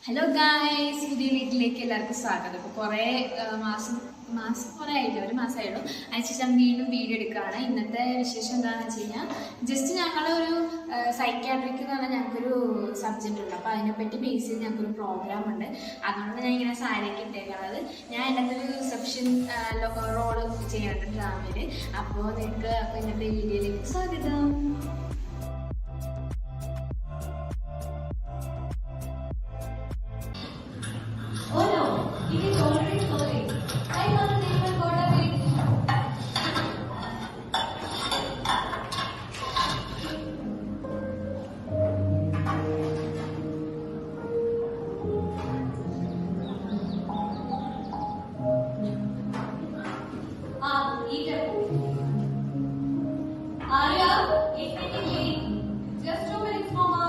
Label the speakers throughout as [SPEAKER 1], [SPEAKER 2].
[SPEAKER 1] Hello guys, പുതിയ വീട്ടിലേക്ക് എല്ലാവർക്കും സ്വാഗതം. ഇപ്പോൾ കുറേ കുറേ ആയില്ല, ഒരു മാസമായുള്ളൂ. അതിനുശേഷം വീണ്ടും വീഡിയോ എടുക്കുകയാണ്. ഇന്നത്തെ വിശേഷം എന്താണെന്ന് വെച്ച് കഴിഞ്ഞാൽ, ജസ്റ്റ് ഞങ്ങളൊരു സൈക്യാട്രിക് എന്ന് പറഞ്ഞാൽ ഞങ്ങൾക്കൊരു സബ്ജക്റ്റ് ഉണ്ട്. അപ്പോൾ അതിനെപ്പറ്റി ബേസ് ചെയ്ത് ഞങ്ങൾക്കൊരു പ്രോഗ്രാം ഉണ്ട്. അതുകൊണ്ട് ഞാൻ ഇങ്ങനെ സാരിയൊക്കെ ഇട്ടേക്കുന്നത്. ഞാൻ എൻ്റെ ഒരു റിസപ്ഷൻ റോള് ചെയ്യാറുണ്ട് ഡ്രാമയിൽ. അപ്പോൾ നിങ്ങൾക്ക് ഇന്നത്തെ വീഡിയോയിലേക്ക് സ്വാഗതം. Oh no, it is already falling. I want to never got away. Eat it. Arya, it's getting late. Just 2 minutes, Mama.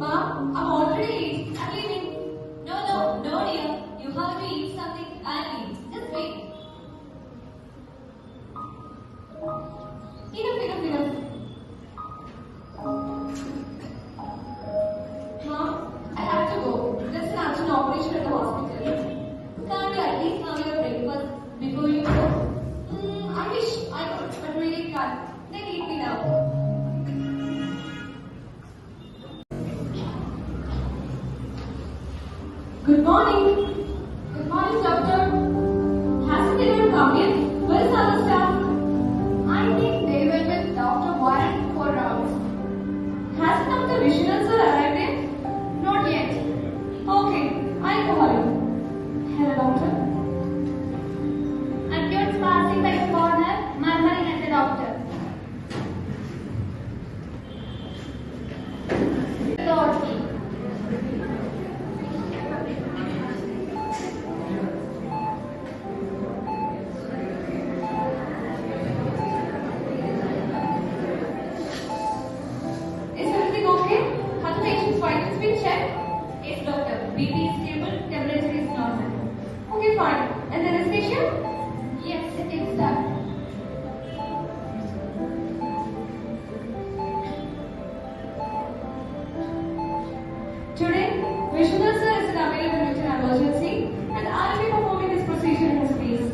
[SPEAKER 1] Mom, I'm already late. I'm leaving. No, dear. You have to eat something and eat. Just wait. Enough. Mom, I have to go. There's an urgent operation at the hospital. Can't you at least have your breakfast before you go? I wish I could, but really can't. Then eat me now. Good morning. Good morning, doctor. Hasn't anyone come yet? Where is the other staff? I think they went with Dr. Warren for rounds. Has Dr. Vishnu sir arrived yet? Not yet. Okay, I'll call him. Hello, doctor. Acute passing by the corner, murmuring at the doctor. Lord. Yes, doctor. BP is stable, temperature is normal. Okay, fine. And the anesthesia? Yes, it is done. Today, Vishnu sir is available due to an emergency, and I will be performing this procedure in his place.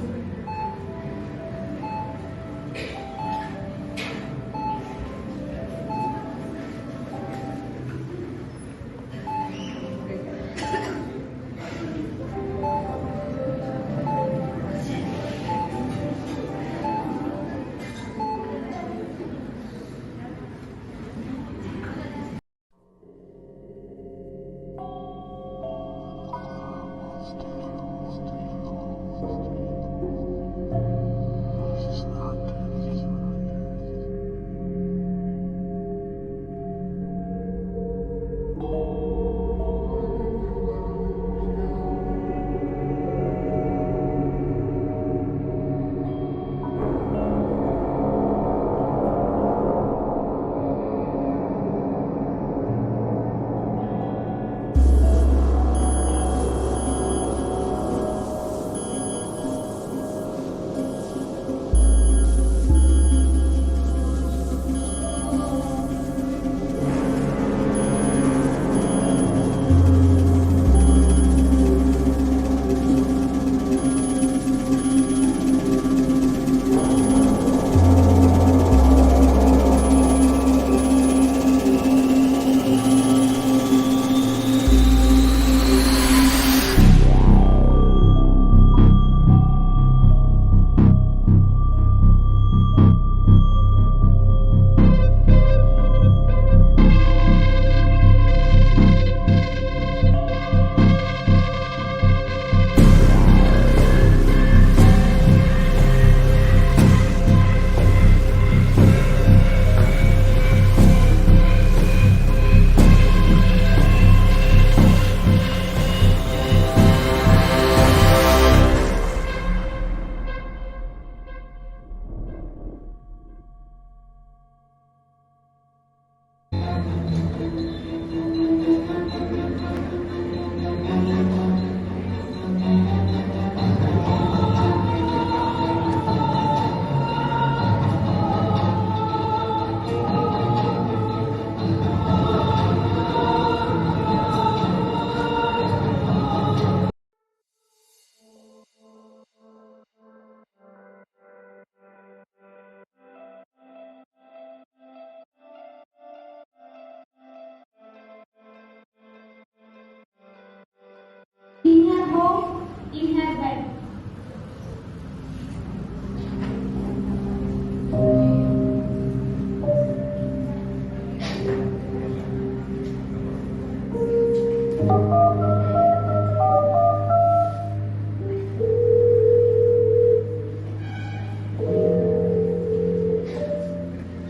[SPEAKER 2] in her bed.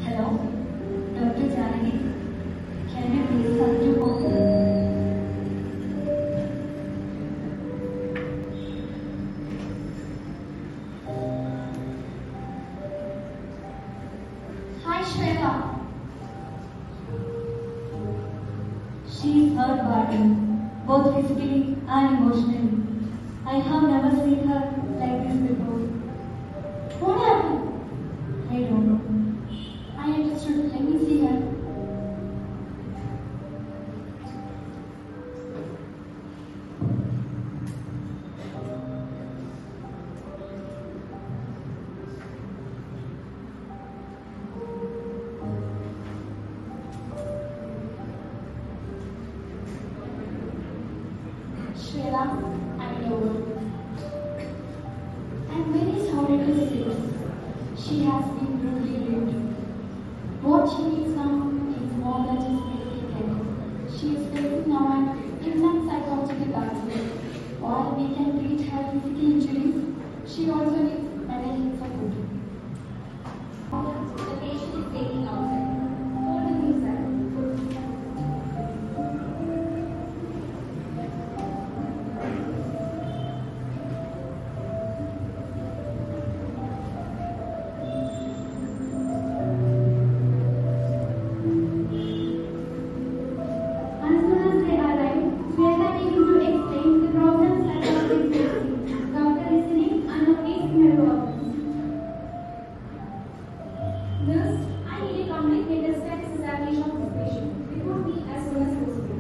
[SPEAKER 2] Hello, Dr. Janani. Can you please come to home? Hi, Shweta. She is hurt badly, both physically and emotionally. I have never seen her like this before. What happened? I don't know. I understood. Let me see her. Shweta, I'm over. I'm very sorry to say this. She has been brutally raped. What she needs now is more than just medical care. She is facing now an intense psychological battle. While we can treat her physical injuries, she also needs mental support. The patient is waiting outside. Hold him inside. As soon as they arrive, Shweta begins to explain the problems that have been facing. Doctor listening and noticing her problems. Nurse, I need a complete metastatic examination of this patient. Report me as soon as possible.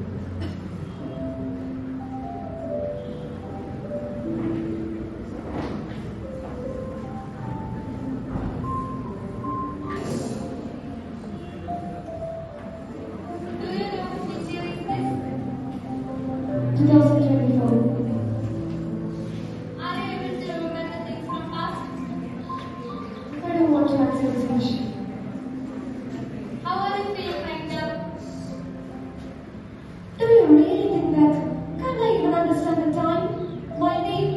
[SPEAKER 2] Do you know which year is this? 2024. Are you able to remember the things from past? I don't want to answer this question. How are you feeling right now? Do you really think that? Can't I even understand the time, my name,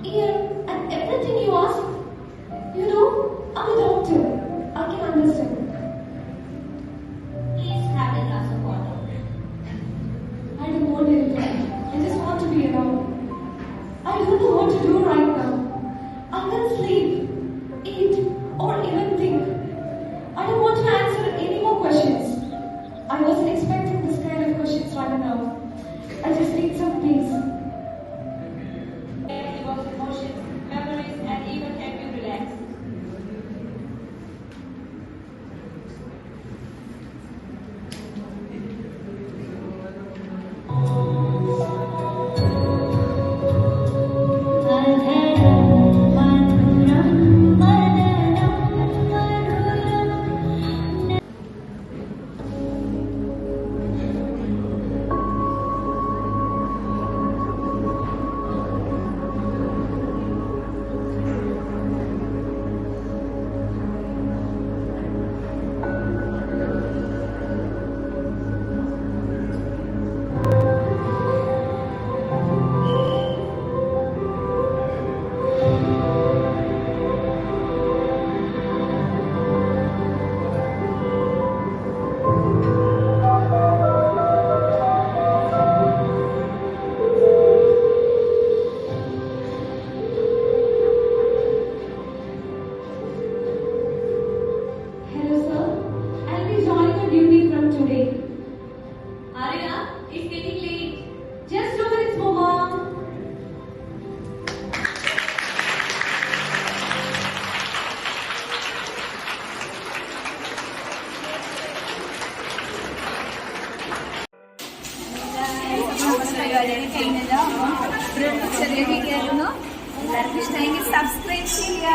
[SPEAKER 2] year, and everything you ask? You know, I'm a doctor. I can understand. Please have a glass of water. I don't want anything. I just want to be around. I don't know what to do right now. I can't sleep, eat, or even think. I don't want to answer any more questions. I wasn't expecting this kind of questions right now. I just need some peace. About emotions, memories, and even help you relax. Hello, sir. I'll be joining your duty from today. Arya, it's getting late. Just 2 minutes more, Mom.
[SPEAKER 1] പരിപാടിയൊക്കെ കഴിഞ്ഞല്ലോ. അപ്പോൾ ഒരു ചെറിയ video ആയിരുന്നു. എല്ലാവർക്കും ഇഷ്ടമെങ്കിൽ subscribe ചെയ്യുക.